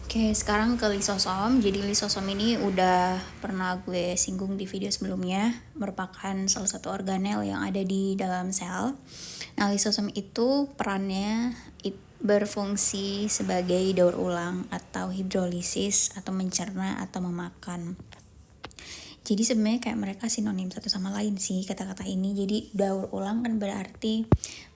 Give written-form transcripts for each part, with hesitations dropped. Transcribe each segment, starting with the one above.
Oke, sekarang ke lisosom. Jadi lisosom ini udah pernah gue singgung di video sebelumnya, merupakan salah satu organel yang ada di dalam sel. Nah, lisosom itu perannya berfungsi sebagai daur ulang atau hidrolisis atau mencerna atau memakan. Jadi sebenarnya kayak mereka sinonim satu sama lain sih kata-kata ini. Jadi daur ulang kan berarti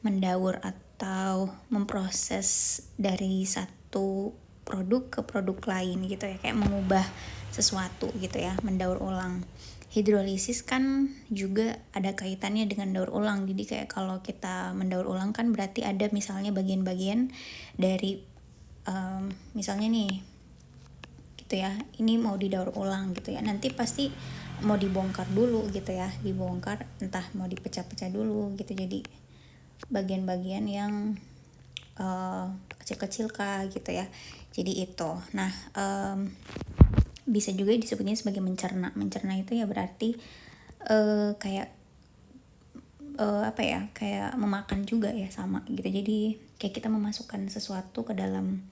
mendaur atau memproses dari satu produk ke produk lain gitu ya, kayak mengubah sesuatu gitu ya, mendaur ulang. Hidrolisis kan juga ada kaitannya dengan daur ulang. Jadi kayak kalau kita mendaur ulang kan berarti ada misalnya bagian-bagian dari misalnya nih gitu ya, ini mau didaur ulang gitu ya, nanti pasti mau dibongkar dulu gitu ya, dibongkar entah mau dipecah-pecah dulu gitu, jadi bagian-bagian yang kecil-kecil kah gitu ya, jadi itu. Nah, bisa juga disebutnya sebagai mencerna. Mencerna itu ya berarti kayak apa ya, kayak memakan juga ya, sama gitu. Jadi kayak kita memasukkan sesuatu ke dalam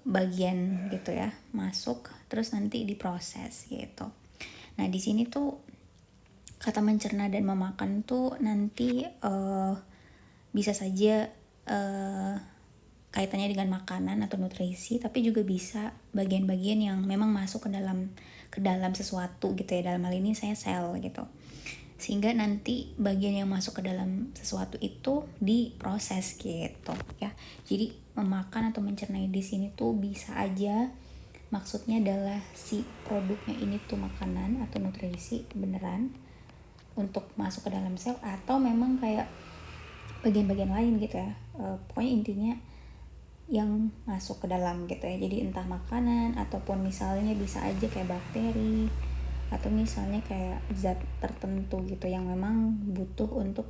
bagian gitu ya, masuk terus nanti diproses gitu. Nah, di sini tuh kata mencerna dan memakan tuh nanti bisa saja kaitannya dengan makanan atau nutrisi, tapi juga bisa bagian-bagian yang memang masuk ke dalam sesuatu gitu ya, dalam hal ini saya sel gitu, sehingga nanti bagian yang masuk ke dalam sesuatu itu diproses gitu ya. Jadi memakan atau mencerna di sini tuh bisa aja maksudnya adalah si produknya ini tuh makanan atau nutrisi beneran untuk masuk ke dalam sel, atau memang kayak bagian-bagian lain gitu ya. Pokoknya intinya yang masuk ke dalam gitu ya. Jadi entah makanan ataupun misalnya bisa aja kayak bakteri atau misalnya kayak zat tertentu gitu yang memang butuh untuk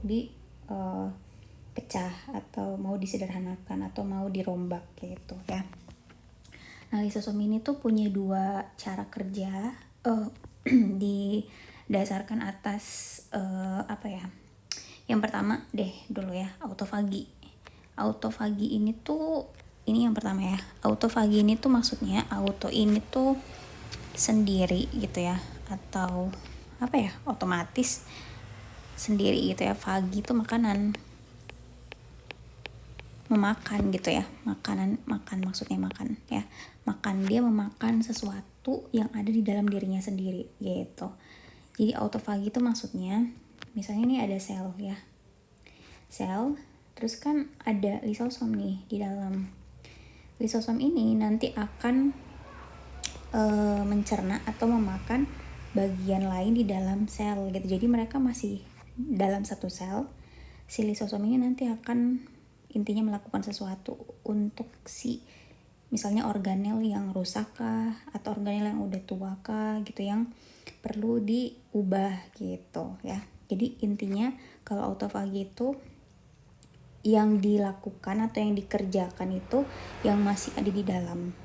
pecah atau mau disederhanakan atau mau dirombak gitu ya. Nah, lisosom ini tuh punya dua cara kerja didasarkan atas apa ya? Yang pertama deh dulu ya, autofagi. Autofagi ini yang pertama ya. Autofagi ini tuh maksudnya auto ini tuh sendiri gitu ya, atau apa ya, otomatis sendiri gitu ya. Fagi itu makanan, memakan gitu ya, makan maksudnya makan ya, makan, dia memakan sesuatu yang ada di dalam dirinya sendiri gitu. Jadi autofagi itu maksudnya misalnya nih ada sel ya, sel, terus kan ada lisosom nih di dalam. Lisosom ini nanti akan mencerna atau memakan bagian lain di dalam sel gitu. Jadi mereka masih dalam satu sel. Si lisosom ini nanti akan intinya melakukan sesuatu untuk si misalnya organel yang rusak kah, atau organel yang udah tua kah gitu, yang perlu diubah gitu ya. Jadi intinya kalau autofagi itu yang dilakukan atau yang dikerjakan itu yang masih ada di dalam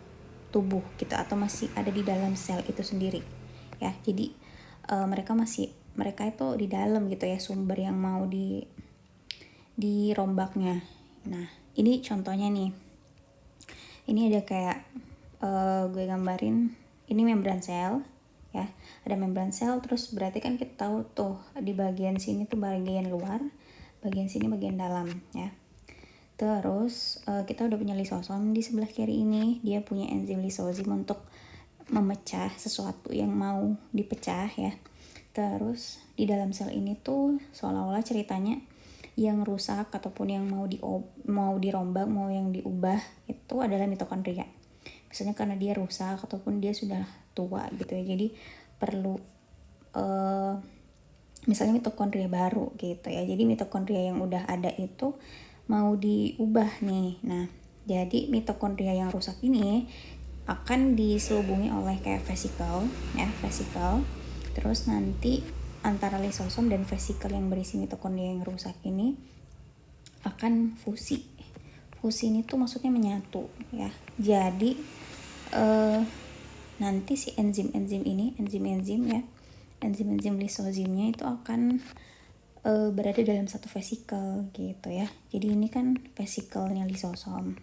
tubuh gitu, atau masih ada di dalam sel itu sendiri ya. Jadi mereka itu di dalam gitu ya, sumber yang mau dirombaknya. Nah, ini contohnya nih, ini ada kayak gue gambarin, ini membran sel ya, ada membran sel. Terus berarti kan kita tahu tuh di bagian sini tuh bagian luar, bagian sini bagian dalam ya. Terus kita udah punya lisosom di sebelah kiri ini, dia punya enzim lisozim untuk memecah sesuatu yang mau dipecah ya. Terus di dalam sel ini tuh seolah-olah ceritanya yang rusak ataupun yang mau dirombak, mau yang diubah itu adalah mitokondria. Misalnya karena dia rusak ataupun dia sudah tua gitu ya, jadi perlu misalnya mitokondria baru gitu ya. Jadi mitokondria yang udah ada itu mau diubah nih. Nah, jadi mitokondria yang rusak ini akan diselubungi oleh kayak vesikel ya, vesikel. Terus nanti antara lisosom dan vesikel yang berisi mitokondria yang rusak ini akan fusi. Fusi ini tuh maksudnya menyatu ya. Jadi nanti si enzim-enzim ini, enzim-enzim ya, enzim-enzim lisozimnya itu akan berada dalam satu vesikel gitu ya. Jadi ini kan vesikelnya lisosom.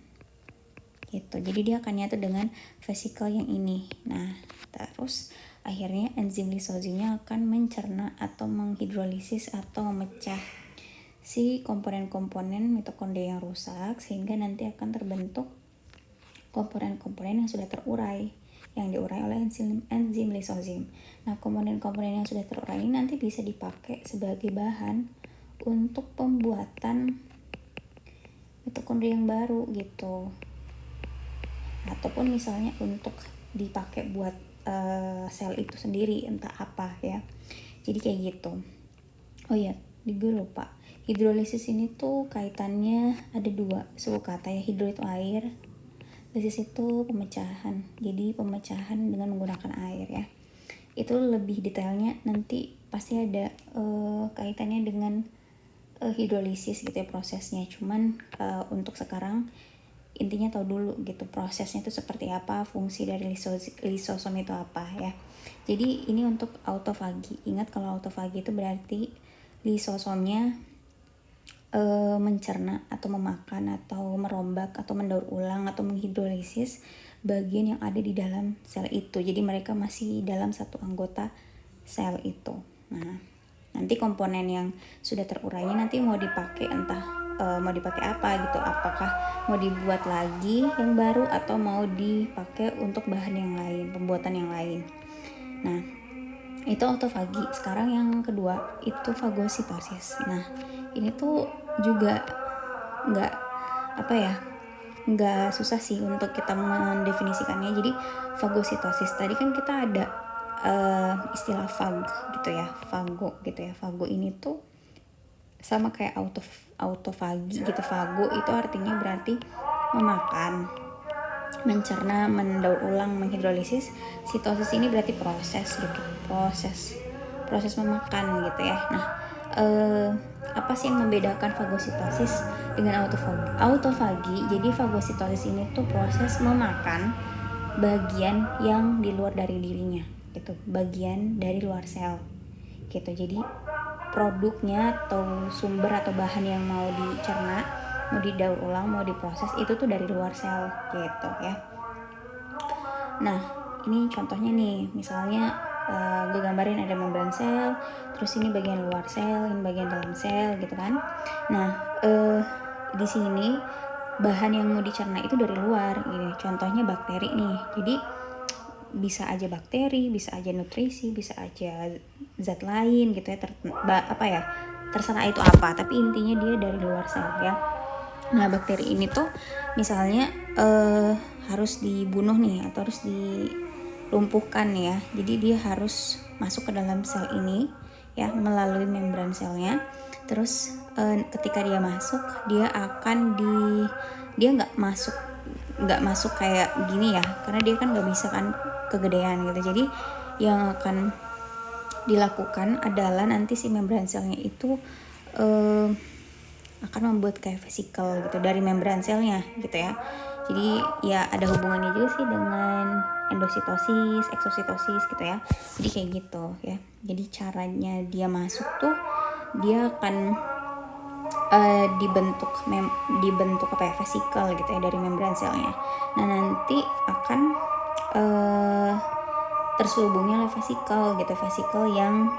gitu. Jadi dia akan nyatu dengan vesikel yang ini. Nah, terus akhirnya enzim lisozimnya akan mencerna atau menghidrolisis atau memecah si komponen-komponen mitokondria yang rusak, sehingga nanti akan terbentuk komponen-komponen yang sudah terurai, yang diurai oleh enzim lisozim. Nah, komponen-komponen yang sudah terurai ini nanti bisa dipakai sebagai bahan untuk pembuatan mitokondria yang baru gitu, ataupun misalnya untuk dipakai buat sel itu sendiri, entah apa ya. Jadi kayak gitu. Oh iya, gue lupa. Hidrolisis ini tuh kaitannya ada dua suku kata ya. Hidro itu air, lisis itu pemecahan. Jadi pemecahan dengan menggunakan air ya. Itu lebih detailnya nanti pasti ada kaitannya dengan hidrolisis gitu ya prosesnya. Cuman untuk sekarang intinya tahu dulu gitu prosesnya itu seperti apa, fungsi dari lisosom itu apa ya. Jadi ini untuk autofagi. Ingat kalau autofagi itu berarti lisosomnya mencerna atau memakan atau merombak atau mendaur ulang atau menghidrolisis bagian yang ada di dalam sel itu. Jadi mereka masih dalam satu anggota sel itu. Nah, nanti komponen yang sudah terurainya nanti mau dipakai entah mau dipakai apa gitu, apakah mau dibuat lagi yang baru atau mau dipakai untuk bahan yang lain, pembuatan yang lain. Nah, itu autofagi. Sekarang yang kedua itu fagositosis. Nah, ini tuh juga nggak nggak susah sih untuk kita mendefinisikannya. Jadi fagositosis tadi kan kita ada istilah fag gitu ya, fago gitu ya. Fago ini tuh sama kayak autofagi gitu. Fago itu artinya berarti memakan, mencerna, mendaur ulang, menghidrolisis. Sitosis ini berarti proses gitu, proses memakan gitu ya. Nah, apa sih yang membedakan fagositosis dengan autofagi? Jadi fagositosis ini tuh proses memakan bagian yang di luar dari dirinya gitu, bagian dari luar sel gitu. Jadi produknya atau sumber atau bahan yang mau dicerna, mau didaur ulang, mau diproses itu tuh dari luar sel gitu ya. Nah, ini contohnya nih, misalnya gue gambarin ada membran sel, terus ini bagian luar sel, ini bagian dalam sel gitu kan. Nah, di sini bahan yang mau dicerna itu dari luar gitu. Contohnya bakteri nih. Jadi bisa aja bakteri, bisa aja nutrisi, bisa aja zat lain gitu ya, terserah itu apa, tapi intinya dia dari luar sel ya. Nah, bakteri ini tuh misalnya harus dibunuh nih atau harus dilumpuhkan ya. Jadi dia harus masuk ke dalam sel ini ya melalui membran selnya. Terus ketika dia masuk, dia nggak masuk kayak gini ya, karena dia kan nggak bisa kan kegedean gitu. Jadi yang akan dilakukan adalah nanti si membran selnya itu akan membuat kayak vesikel gitu dari membran selnya gitu ya. Jadi ya ada hubungannya juga sih dengan endositosis, eksositosis gitu ya. Jadi kayak gitu ya. Jadi caranya dia masuk tuh dia akan dibentuk vesikel gitu ya dari membran selnya. Nah, nanti akan terselubungnya oleh vesikel yang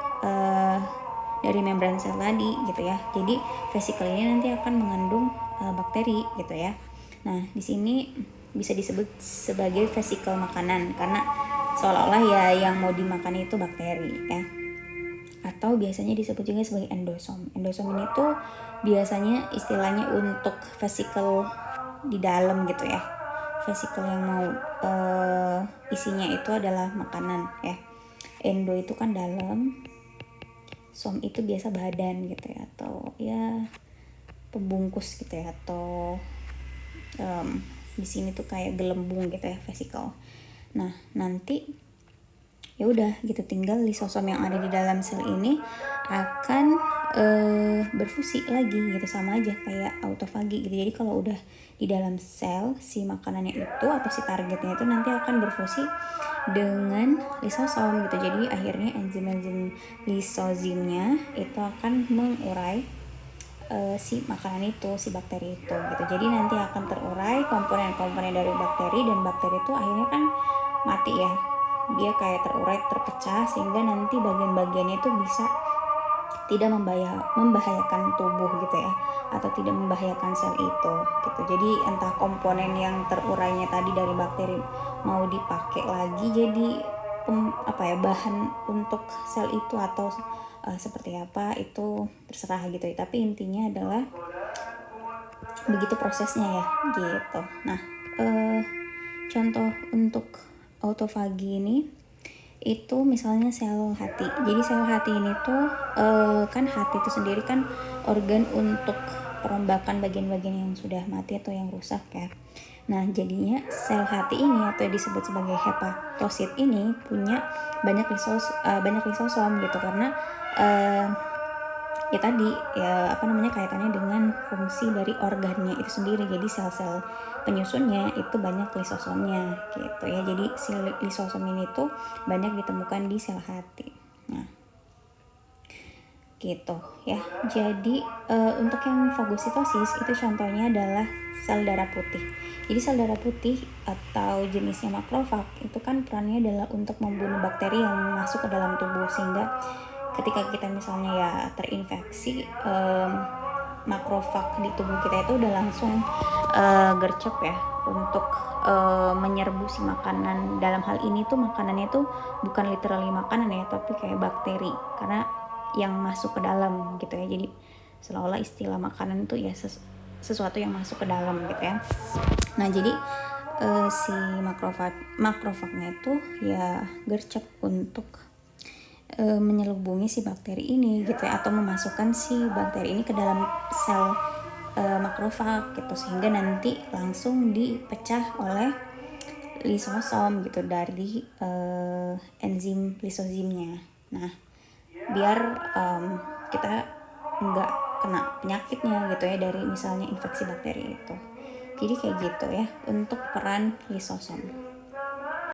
dari membran sel tadi gitu ya. Jadi vesikel ini nanti akan mengandung bakteri gitu ya. Nah, di sini bisa disebut sebagai vesikel makanan karena seolah-olah ya yang mau dimakan itu bakteri ya. Atau biasanya disebut juga sebagai endosom. Endosom ini tuh biasanya istilahnya untuk vesikel di dalam gitu ya. Vesikel yang mau isinya itu adalah makanan ya. Endo itu kan dalam, som itu biasa badan gitu ya, atau ya pembungkus gitu ya, atau di sini tuh kayak gelembung gitu ya, vesikel. Nah, nanti ya udah gitu, tinggal lisosom yang ada di dalam sel ini akan berfungsi lagi gitu, sama aja kayak autofagi gitu. Jadi kalau udah di dalam sel, si makanannya itu atau si targetnya itu nanti akan berfungsi dengan lisosom gitu. Jadi akhirnya enzim lisozimnya itu akan mengurai si makanan itu, si bakteri itu gitu. Jadi nanti akan terurai komponen-komponen dari bakteri, dan bakteri itu akhirnya kan mati ya. Dia kayak terurai, terpecah, sehingga nanti bagian-bagiannya itu bisa tidak membahayakan tubuh gitu ya, atau tidak membahayakan sel itu gitu. Jadi entah komponen yang terurainya tadi dari bakteri mau dipakai lagi jadi bahan untuk sel itu, atau seperti apa itu terserah gitu ya. Tapi intinya adalah begitu prosesnya ya gitu. Nah, contoh untuk autofagi ini itu misalnya sel hati. Jadi sel hati ini tuh kan hati itu sendiri kan organ untuk perombakan bagian-bagian yang sudah mati atau yang rusak ya. Nah, jadinya sel hati ini atau disebut sebagai hepatosit ini punya banyak lisosom gitu, karena ya tadi ya kaitannya dengan fungsi dari organnya itu sendiri. Jadi sel-sel penyusunnya itu banyak lisosomnya gitu ya. Jadi si lisosom ini tuh banyak ditemukan di sel hati. Nah, gitu ya. Jadi untuk yang fagositosis itu contohnya adalah sel darah putih. Jadi sel darah putih atau jenisnya makrofag itu kan perannya adalah untuk membunuh bakteri yang masuk ke dalam tubuh, sehingga ketika kita misalnya ya terinfeksi, makrofag di tubuh kita itu udah langsung gercep ya untuk menyerbu si makanan. Dalam hal ini tuh makanannya tuh bukan literally makanan ya, tapi kayak bakteri, karena yang masuk ke dalam gitu ya. Jadi seolah-olah istilah makanan tuh ya sesuatu yang masuk ke dalam gitu ya. Nah, jadi si makrofagnya itu ya gercep untuk menyelubungi si bakteri ini gitu ya, atau memasukkan si bakteri ini ke dalam sel makrofag gitu, sehingga nanti langsung dipecah oleh lisosom gitu dari enzim lisozimnya. Nah, biar kita nggak kena penyakitnya gitu ya dari misalnya infeksi bakteri itu. Jadi kayak gitu ya untuk peran lisosom.